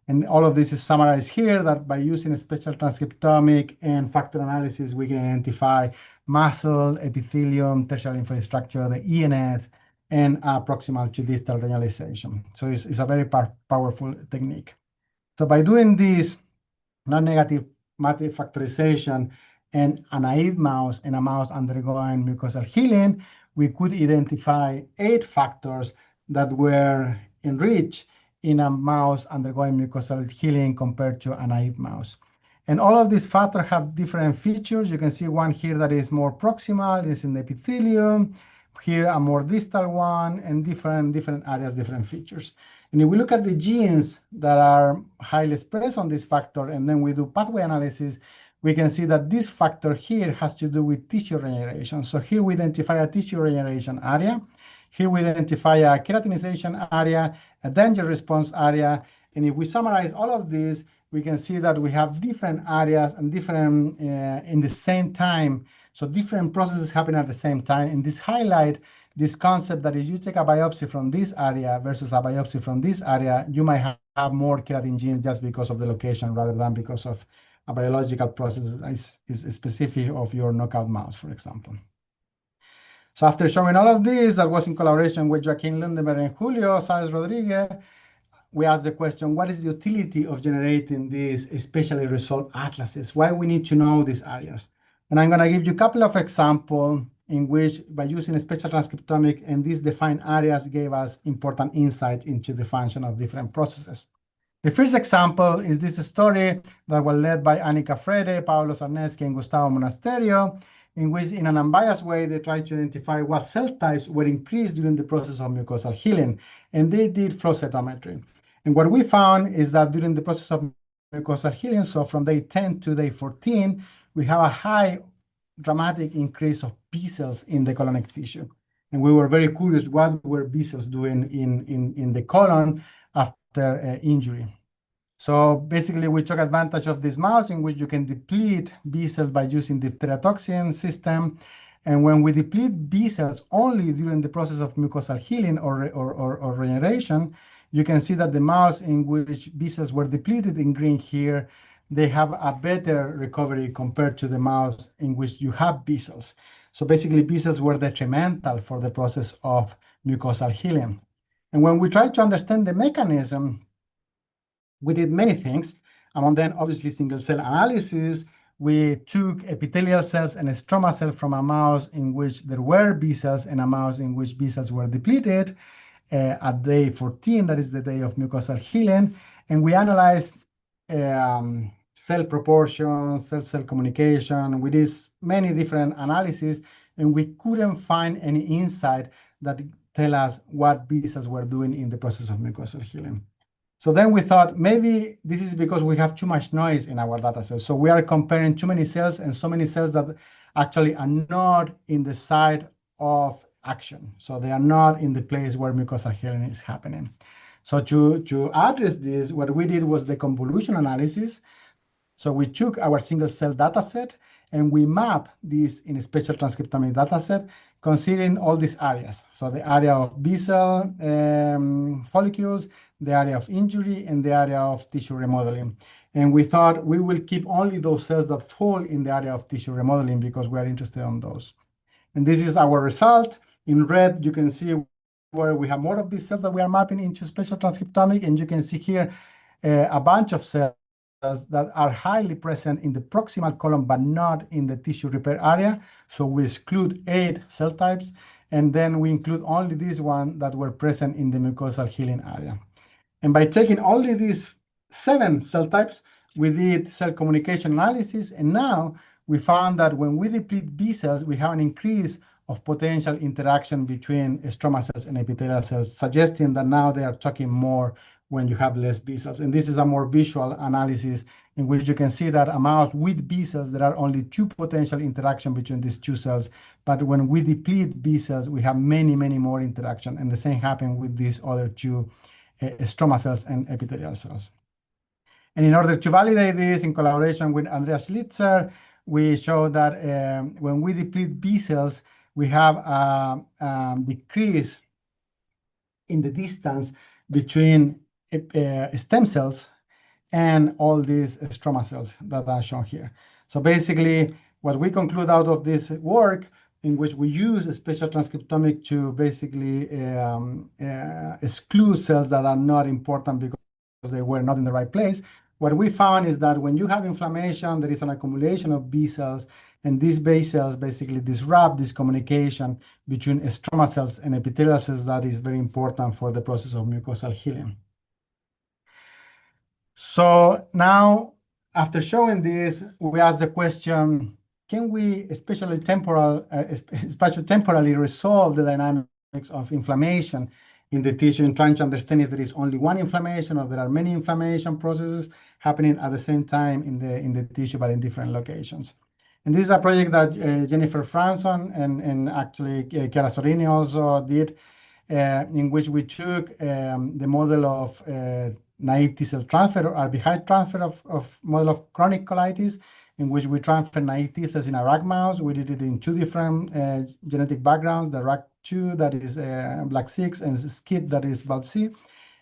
And all of this is summarized here, that by using a spatial transcriptomic and factor analysis, we can identify muscle, epithelium, tertiary lymphoid structure, the ENS, and proximal to distal realization. So it's a very powerful technique. So by doing this non-negative matrix factorization and a naive mouse and a mouse undergoing mucosal healing, we could identify 8 factors that were enriched in a mouse undergoing mucosal healing compared to a naive mouse. And all of these factors have different features. You can see one here that is more proximal, is in the epithelium. Here a more distal one, and different areas, different features. And if we look at the genes that are highly expressed on this factor, and then we do pathway analysis, we can see that this factor here has to do with tissue regeneration. So here we identify a tissue regeneration area. Here we identify a keratinization area, a danger response area. And if we summarize all of these, we can see that we have different areas and different in the same time. So different processes happen at the same time. And this highlight this concept that if you take a biopsy from this area versus a biopsy from this area, you might have more keratin genes just because of the location rather than because of a biological process is specific of your knockout mouse, for example. So after showing all of this, that was in collaboration with Joaquin Lundenberg and Julio Saez Rodriguez, we asked the question, what is the utility of generating these spatially resolved atlases? Why we need to know these areas? And I'm going to give you a couple of examples in which, by using a spatial transcriptomic and these defined areas, gave us important insight into the function of different processes. The first example is this story that was led by Annika Frede, Paolo Sarneschi, and Gustavo Monasterio, in which, in an unbiased way, they tried to identify what cell types were increased during the process of mucosal healing. And they did flow cytometry. And what we found is that during the process of mucosal healing, so from day 10 to day 14, we have a high dramatic increase of B cells in the colonic tissue. And we were very curious what were B cells doing in the colon after injury. So basically, we took advantage of this mouse in which you can deplete B cells by using the teratoxin system. And when we deplete B cells only during the process of mucosal healing or regeneration, you can see that the mouse in which B cells were depleted in green here, they have a better recovery compared to the mouse in which you have B cells. So basically, B cells were detrimental for the process of mucosal healing. And when we tried to understand the mechanism, we did many things. Among them, obviously, single cell analysis. We took epithelial cells and a stroma cell from a mouse in which there were B cells and a mouse in which B cells were depleted at day 14, that is the day of mucosal healing. And we analyzed cell proportions, cell-cell communication. We did many different analyses, and we couldn't find any insight that tell us what B cells were doing in the process of mucosal healing. So then we thought maybe this is because we have too much noise in our data set. So we are comparing too many cells and so many cells that actually are not in the site of action. So they are not in the place where mucosal healing is happening. So to address this, what we did was the convolution analysis. So we took our single cell data set And we map this in a spatial transcriptomic dataset, considering all these areas. So the area of B cell follicles, the area of injury, and the area of tissue remodeling. And we thought we will keep only those cells that fall in the area of tissue remodeling because we are interested in those. And this is our result. In red, you can see where we have more of these cells that we are mapping into spatial transcriptomic, and you can see here a bunch of cells that are highly present in the proximal column, but not in the tissue repair area. So we exclude 8 cell types, and then we include only these ones that were present in the mucosal healing area. And by taking only these 7 cell types, we did cell communication analysis, and now we found that when we deplete B cells, we have an increase of potential interaction between stroma cells and epithelial cells, suggesting that now they are talking more when you have less B cells. And this is a more visual analysis in which you can see that a mouse with B cells, there are only 2 potential interaction between these 2 cells. But when we deplete B cells, we have many, many more interaction. And the same happened with these other 2 stroma cells and epithelial cells. And in order to validate this, in collaboration with Andreas Schlitzer, we show that when we deplete B cells, we have a decrease in the distance between stem cells and all these stroma cells that are shown here. So basically, what we conclude out of this work, in which we use a spatial transcriptomic to basically exclude cells that are not important because they were not in the right place. What we found is that when you have inflammation, there is an accumulation of B cells, and these B cells basically disrupt this communication between stroma cells and epithelial cells that is very important for the process of mucosal healing. So now, after showing this, we ask the question, can we spatiotemporally resolve the dynamics of inflammation in the tissue, and trying to understand if there is only one inflammation or there are many inflammation processes happening at the same time in the tissue, but in different locations. And this is a project that Jennifer Franson and actually Chiara Sorini also did, in which we took the model of naive T cell transfer or RB-high transfer of model of chronic colitis, in which we transfer naive T cells in a rat mouse. We did it in 2 different genetic backgrounds, the RAC2 that is BLAC6 and SCID that is BALB/c.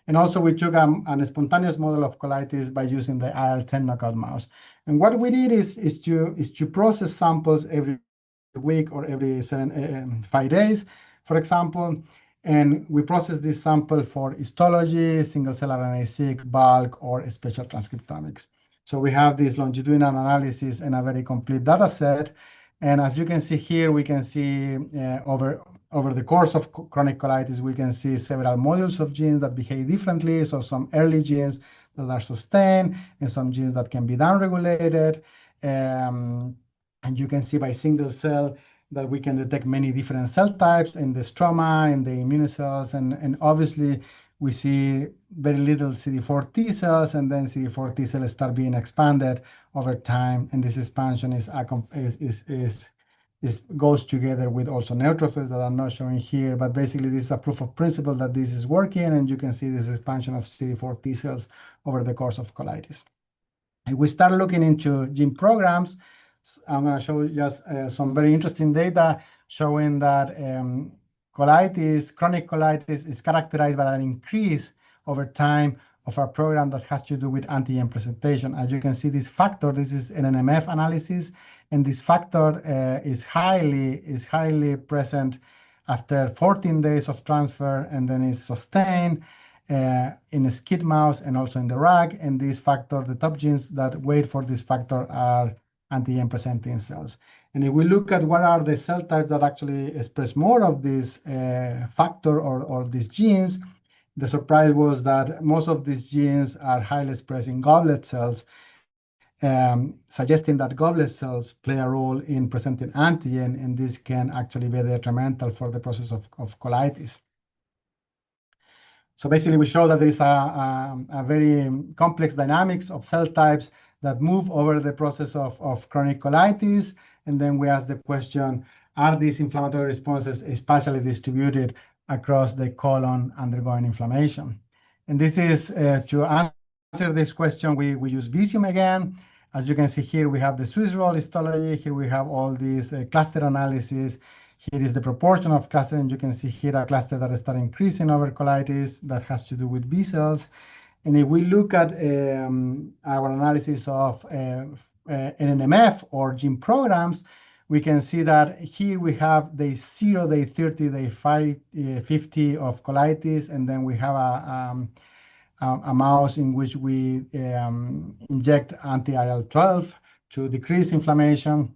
And also we took a spontaneous model of colitis by using the IL-10 knockout mouse. And what we did is to process samples every week or every 5 days, for example. And we process this sample for histology, single-cell RNA-seq, bulk, or spatial transcriptomics. So we have this longitudinal analysis and a very complete data set. And as you can see here, we can see over the course of chronic colitis, we can see several modules of genes that behave differently. So some early genes that are sustained and some genes that can be downregulated. And you can see by single cell that we can detect many different cell types in the stroma and the immunocells. And obviously, we see very little CD4 T cells, and then CD4 T cells start being expanded over time. And this expansion goes together with also neutrophils that are not showing here. But basically, this is a proof of principle that this is working. And you can see this expansion of CD4 T cells over the course of colitis. If we start looking into gene programs, I'm going to show you just some very interesting data showing that chronic colitis is characterized by an increase over time of our program that has to do with antigen presentation. As you can see, this factor, this is an NMF analysis, and this factor is highly present after 14 days of transfer, and then is sustained in a SCID mouse and also in the rag. And this factor, the top genes that wait for this factor are antigen presenting cells. And if we look at what are the cell types that actually express more of this factor or these genes, the surprise was that most of these genes are highly expressed in goblet cells, suggesting that goblet cells play a role in presenting antigen, and this can actually be detrimental for the process of colitis. So basically, we show that there is a very complex dynamics of cell types that move over the process of chronic colitis. And then we ask the question, are these inflammatory responses spatially distributed across the colon undergoing inflammation? And this is, to answer this question, we use Visium again. As you can see here, we have the Swiss roll histology. Here we have all these cluster analysis. Here is the proportion of cluster, and you can see here a cluster that start increasing over colitis that has to do with B cells. And if we look at our analysis of NNMF or gene programs, we can see that here we have day 0, day 30, day 50 of colitis, and then we have a mouse in which we inject anti-IL-12 to decrease inflammation.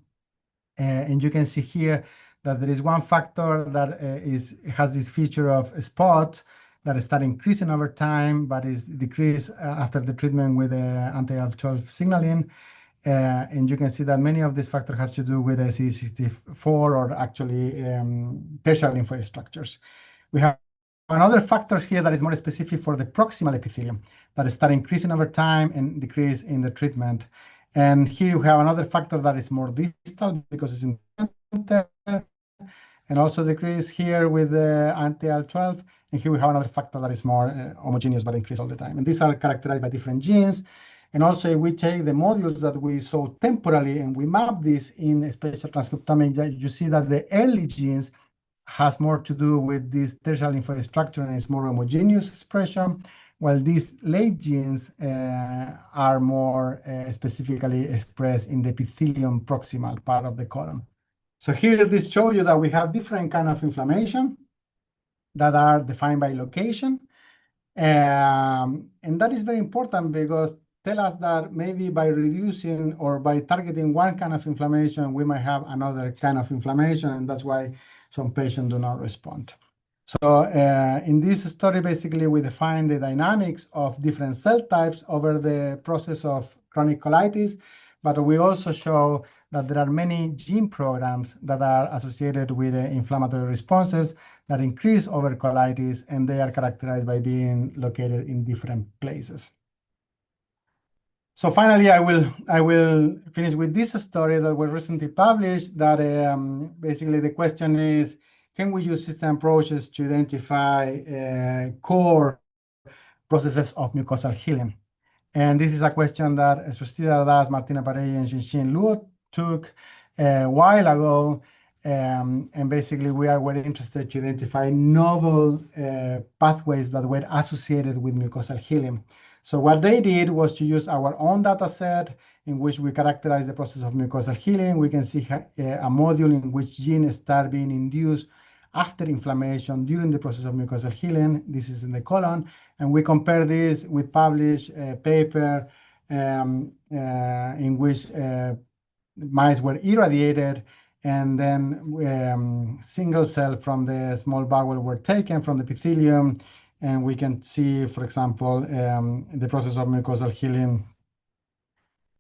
And you can see here that there is one factor that has this feature of a spot that start increasing over time, but is decreased after the treatment with anti-IL-12 signaling. And you can see that many of these factors has to do with CD64 or actually tertiary lymphoid structures. We have another factors here that is more specific for the proximal epithelium that start increasing over time and decrease in the treatment. And here you have another factor that is more distal because it's in the center, and also decrease here with the anti-IL-12. And here we have another factor that is more homogeneous but increase all the time. And these are characterized by different genes. And also, if we take the modules that we saw temporally and we map this in spatial transcriptomics, you see that the early genes has more to do with this tertiary lymphoid structure and it's more homogeneous expression, while these late genes are more specifically expressed in the epithelium proximal part of the colon. So here, this shows you that we have different kind of inflammation that are defined by location. And that is very important because tell us that maybe by reducing or by targeting one kind of inflammation, we might have another kind of inflammation, and that's why some patients do not respond. So in this study, basically, we define the dynamics of different cell types over the process of chronic colitis, but we also show that there are many gene programs that are associated with inflammatory responses that increase over colitis, and they are characterized by being located in different places. So finally, I will finish with this story that was recently published that basically the question is, can we use system approaches to identify core processes of mucosal healing? And this is a question that Sustita Das, Martina Parey, and Xinxin Luo took a while ago. And basically, we are very interested to identify novel pathways that were associated with mucosal healing. So what they did was to use our own data set in which we characterize the process of mucosal healing. We can see a module in which genes start being induced after inflammation during the process of mucosal healing. This is in the colon. And we compare this with published paper in which mice were irradiated, and then single cell from the small bowel were taken from the epithelium. And we can see, for example, the process of mucosal healing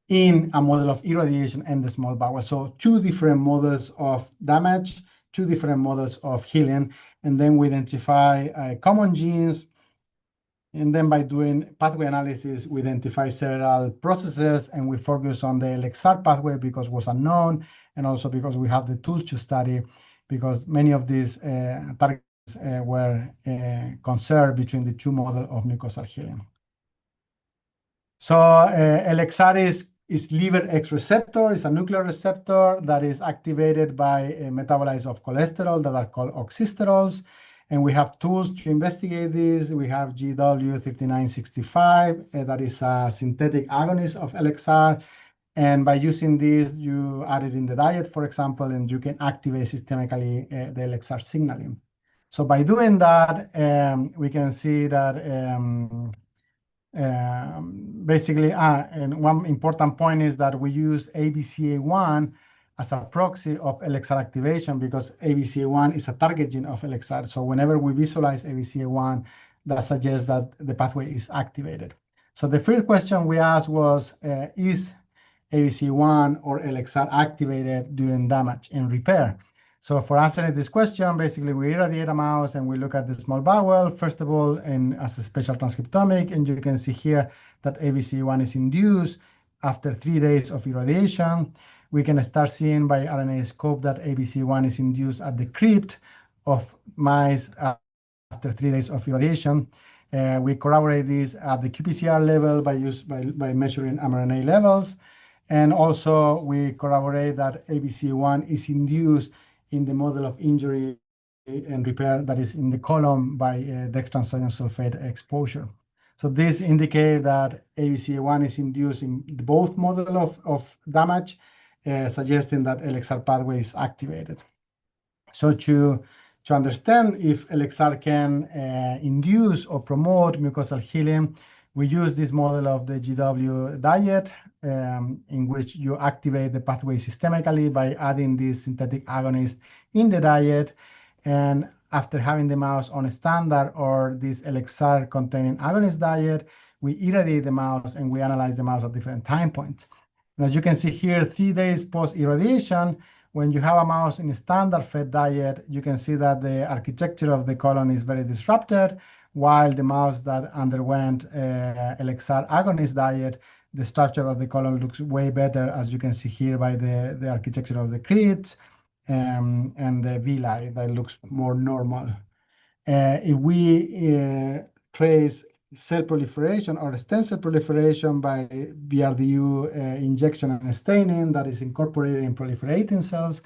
in a model of irradiation and the small bowel. So two different models of damage, two different models of healing. And then we identify common genes. And then by doing pathway analysis, we identify several processes, and we focus on the LXR pathway because it was unknown, and also because we have the tools to study, because many of these targets were conserved between the two models of mucosal healing. So LXR is liver X receptor. It's a nuclear receptor that is activated by metabolites of cholesterol that are called oxysterols. And we have tools to investigate this. We have GW3965, that is a synthetic agonist of LXR. And by using this, you add it in the diet, for example, and you can activate systemically the LXR signaling. So by doing that, we can see that basically, and one important point is that we use ABCA1 as a proxy of LXR activation because ABCA1 is a target gene of LXR. So whenever we visualize ABCA1, that suggests that the pathway is activated. So the first question we asked was, is ABCA1 or LXR activated during damage and repair? So for answering this question, basically we irradiate a mouse and we look at the small bowel, first of all, as a spatial transcriptomic, and you can see here that ABCA1 is induced after 3 days of irradiation. We can start seeing by RNA-scope that ABCA1 is induced at the crypt of mice after 3 days of irradiation. We corroborate this at the qPCR level by measuring mRNA levels. And also we corroborate that ABCA1 is induced in the model of injury and repair that is in the column by dextran sodium sulfate exposure. So this indicates that ABCA1 is induced in both model of damage, suggesting that LXR pathway is activated. So to understand if LXR can induce or promote mucosal healing, we use this model of the GW diet, in which you activate the pathway systemically by adding this synthetic agonist in the diet. And after having the mouse on a standard or this LXR containing agonist diet, we irradiate the mouse and we analyze the mouse at different time points. And as you can see here, 3 days post-irradiation, when you have a mouse in a standard fed diet, you can see that the architecture of the colon is very disrupted, while the mouse that underwent LXR agonist diet, the structure of the colon looks way better, as you can see here by the architecture of the crypts and the villi that looks more normal. If we trace cell proliferation or stem cell proliferation by BRDU injection and staining that is incorporated in proliferating cells,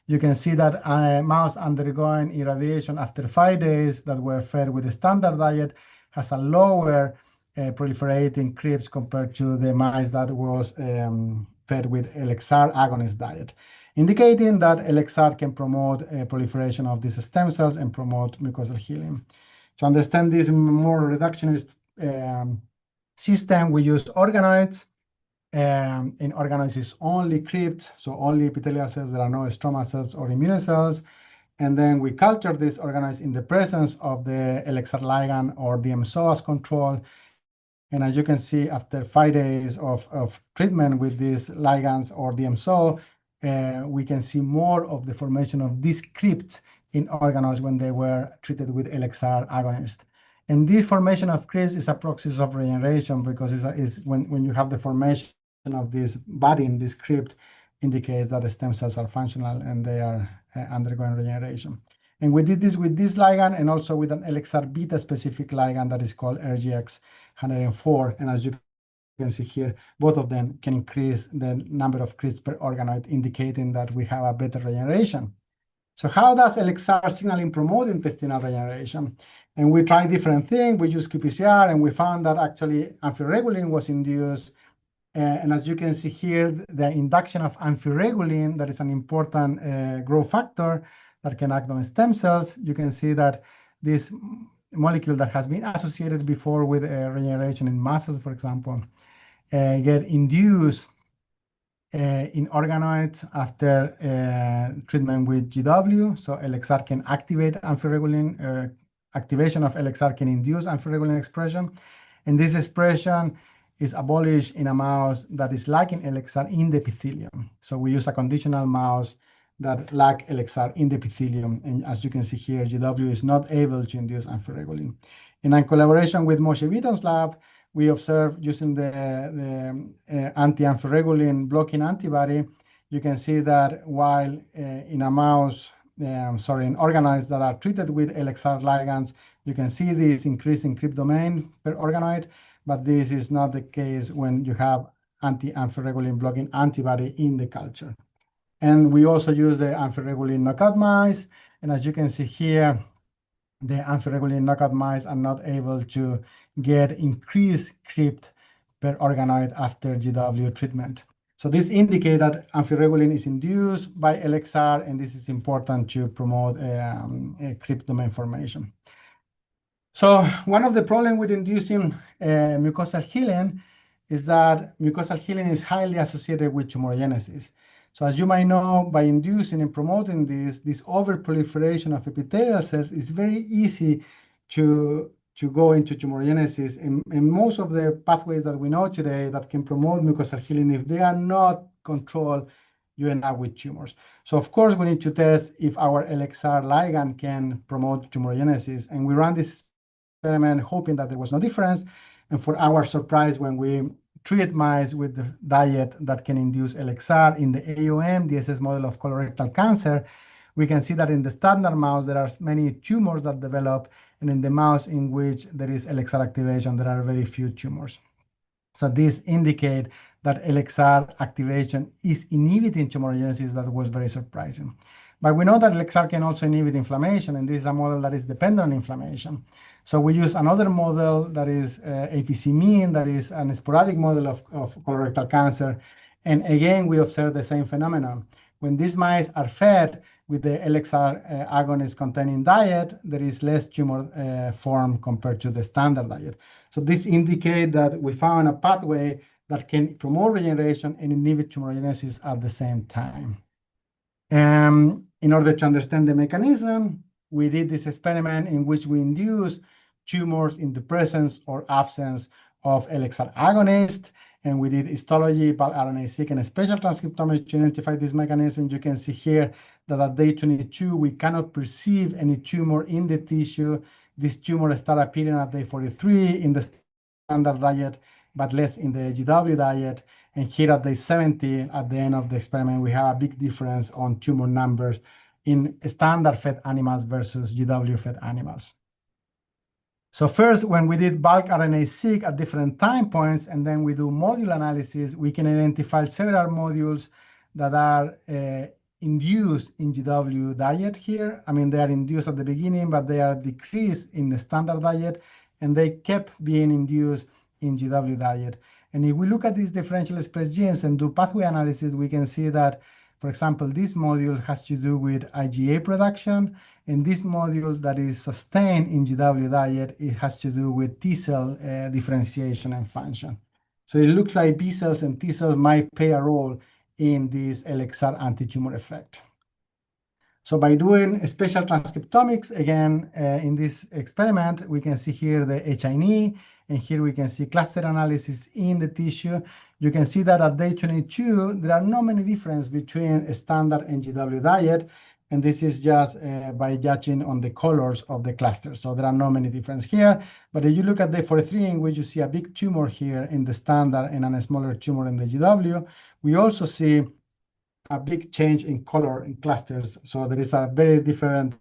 you can see that a mouse undergoing irradiation after 5 days that were fed with a standard diet has a lower proliferating crypts compared to the mice that was fed with LXR agonist diet, indicating that LXR can promote proliferation of these stem cells and promote mucosal healing. To understand this more reductionist system, we use organoids. In organoids is only crypt, so only epithelial cells. There are no stroma cells or immunocells. And then we culture these organoids in the presence of the LXR ligand or DMSO as control. And as you can see, after 5 days of treatment with these ligands or DMSO, we can see more of the formation of these crypts in organoids when they were treated with LXR agonist. And this formation of crypts is a process of regeneration, because it's when you have the formation of this body in this crypt, indicates that the stem cells are functional and they are undergoing regeneration. And we did this with this ligand and also with an LXR beta specific ligand that is called RGX-104. And as you can see here, both of them can increase the number of crypts per organoid, indicating that we have a better regeneration. So how does LXR signaling promote intestinal regeneration? And we tried different things. We used qPCR, and we found that actually amphiregulin was induced. And as you can see here, the induction of amphiregulin, that is an important growth factor that can act on stem cells. You can see that this molecule that has been associated before with regeneration in muscles, for example, get induced in organoids after treatment with GW. So LXR can activate amphiregulin. Activation of LXR can induce amphiregulin expression. And this expression is abolished in a mouse that is lacking LXR in the epithelium. So we use a conditional mouse that lack LXR in the epithelium. And as you can see here, GW is not able to induce amphiregulin. And in collaboration with Moshe Beaton's lab, we observed using the anti-amphiregulin blocking antibody, you can see that while in a mouse, in organoids that are treated with LXR ligands, you can see this increase in crypt domain per organoid, but this is not the case when you have anti-amphiregulin blocking antibody in the culture. And we also use the amphiregulin knockout mice. And as you can see here, the amphiregulin knockout mice are not able to get increased crypt per organoid after GW treatment. So this indicates that amphiregulin is induced by LXR, and this is important to promote crypt domain formation. So one of the problems with inducing mucosal healing is that mucosal healing is highly associated with tumorigenesis. So as you might know, by inducing and promoting this overproliferation of epithelial cells is very easy to go into tumorigenesis. And most of the pathways that we know today that can promote mucosal healing, if they are not controlled, you end up with tumors. So of course, we need to test if our LXR ligand can promote tumorigenesis. And we ran this experiment hoping that there was no difference. And for our surprise, when we treat mice with the diet that can induce LXR in the AOM DSS model of colorectal cancer, we can see that in the standard mouse, there are many tumors that develop, and in the mouse in which there is LXR activation, there are very few tumors. So this indicates that LXR activation is inhibiting tumorigenesis. That was very surprising. But we know that LXR can also inhibit inflammation, and this is a model that is dependent on inflammation. So we use another model that is APC mean, that is an sporadic model of colorectal cancer. And again, we observe the same phenomenon. When these mice are fed with the LXR agonist containing diet, there is less tumor form compared to the standard diet. So this indicates that we found a pathway that can promote regeneration and inhibit tumorigenesis at the same time. In order to understand the mechanism, we did this experiment in which we induced tumors in the presence or absence of LXR agonist, and we did histology, bulk RNA-seq, and spatial transcriptomics to identify this mechanism. You can see here that at day 22, we cannot perceive any tumor in the tissue. This tumor start appearing at day 43 in the standard diet, but less in the GW diet. And here at day 70, at the end of the experiment, we have a big difference on tumor numbers in standard-fed animals versus GW-fed animals. So first, when we did bulk RNA-seq at different time points, and then we do module analysis, we can identify several modules that are induced in GW diet here. I mean, they are induced at the beginning, but they are decreased in the standard diet, and they kept being induced in GW diet. And if we look at these differential expressed genes and do pathway analysis, we can see that, for example, this module has to do with IgA production, and this module that is sustained in GW diet, it has to do with T cell differentiation and function. So it looks like B cells and T cells might play a role in this LXR anti-tumor effect. So by doing spatial transcriptomics, again, in this experiment, we can see here the H&E, and here we can see cluster analysis in the tissue. You can see that at day 22, there are not many differences between standard and GW diet, and this is just by judging on the colors of the clusters. So there are not many differences here. But if you look at day 43, in which you see a big tumor here in the standard and a smaller tumor in the GW, we also see a big change in color in clusters. So there is a very different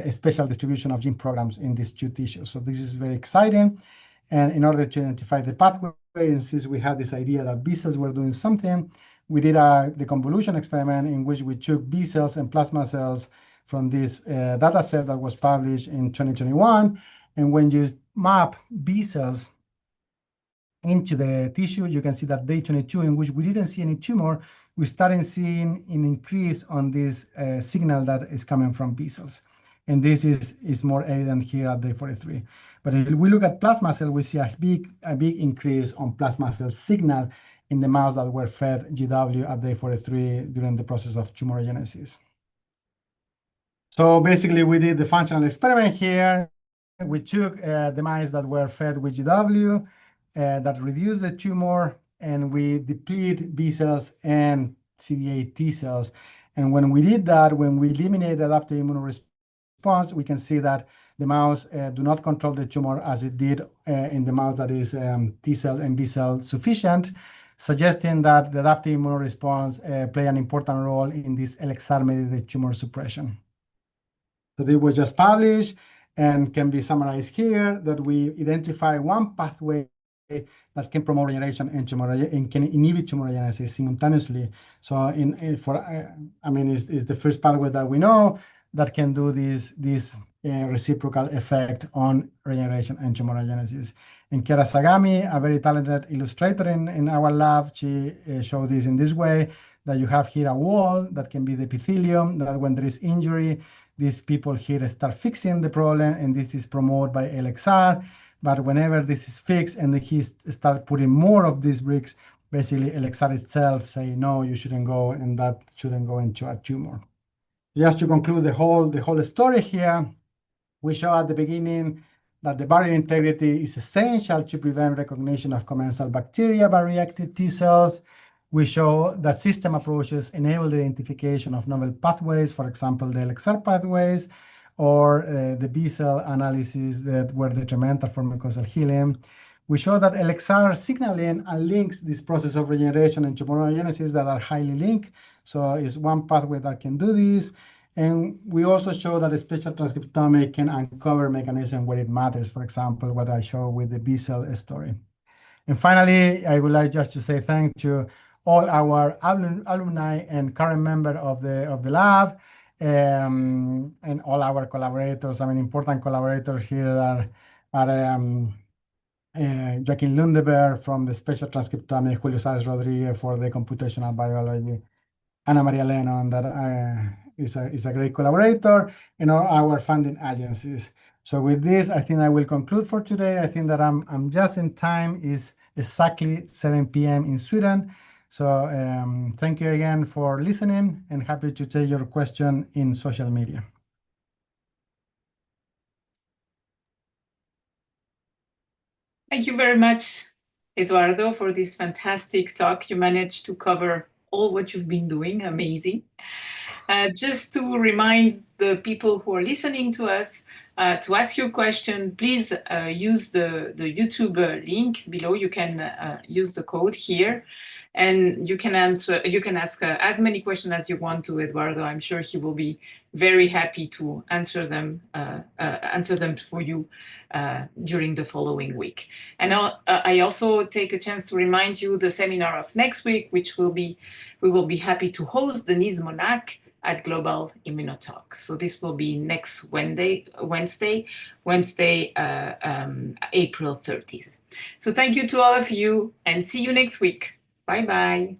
spatial distribution of gene programs in these two tissues. So this is very exciting. And in order to identify the pathway, and since we had this idea that B cells were doing something, we did the convolution experiment in which we took B cells and plasma cells from this data set that was published in 2021. And when you map B cells into the tissue, you can see that day 22, in which we didn't see any tumor, we started seeing an increase on this signal that is coming from B cells. And this is more evident here at day 43. But if we look at plasma cell, we see a big increase on plasma cell signal in the mouse that were fed GW at day 43 during the process of tumorigenesis. So basically, we did the functional experiment here. We took the mice that were fed with GW that reduced the tumor, and we deplete B cells and CD8 T cells. And when we did that, when we eliminate the adaptive immune response, we can see that the mouse do not control the tumor as it did in the mouse that is T cell and B cell sufficient, suggesting that the adaptive immune response play an important role in this LXR-mediated tumor suppression. So this was just published and can be summarized here that we identify one pathway that can promote regeneration and can inhibit tumorigenesis simultaneously. So it's the first pathway that we know that can do this reciprocal effect on regeneration and tumorigenesis. And Kara Sagami, a very talented illustrator in our lab, she showed this in this way, that you have here a wall that can be the epithelium, that when there is injury, these people here start fixing the problem, and this is promoted by LXR. But whenever this is fixed and he start putting more of these bricks, basically LXR itself say, no, you shouldn't go, and that shouldn't go into a tumor. Just to conclude the whole story here, we show at the beginning that the barrier integrity is essential to prevent recognition of commensal bacteria by reactive T cells. We show that system approaches enable the identification of novel pathways, for example, the LXR pathways, or the B cell analysis that were detrimental for mucosal healing. We show that LXR signaling links this process of regeneration and tumorigenesis that are highly linked. So it's one pathway that can do this. And we also show that the spatial transcriptomics can uncover mechanism where it matters, for example, what I show with the B cell story. And finally, I would like just to say thank to all our alumni and current member of the lab, and all our collaborators. I mean, important collaborators here are Joaquin Lundeberg from the Spatial Transcriptomics, Julio Sáenz Rodriguez for the computational biology, Ana Maria Lennon, that is a great collaborator, and all our funding agencies. So with this, I think I will conclude for today. I think that I'm just in time. Is exactly 7 p.m. in Sweden. So thank you again for listening, and happy to take your question in social media. Thank you very much, Eduardo, for this fantastic talk. You managed to cover all what you've been doing. Amazing. Just to remind the people who are listening to us, to ask your question, please use the YouTube link below. You can use the code here, and you can ask as many questions as you want to Eduardo. I'm sure he will be very happy to answer them for you during the following week. And I also take a chance to remind you the seminar of next week, which we will be happy to host, the IMMUNOTAK at Global IMMUNOTALK. So this will be next Wednesday, April 30th. So thank you to all of you, and see you next week. Bye-bye.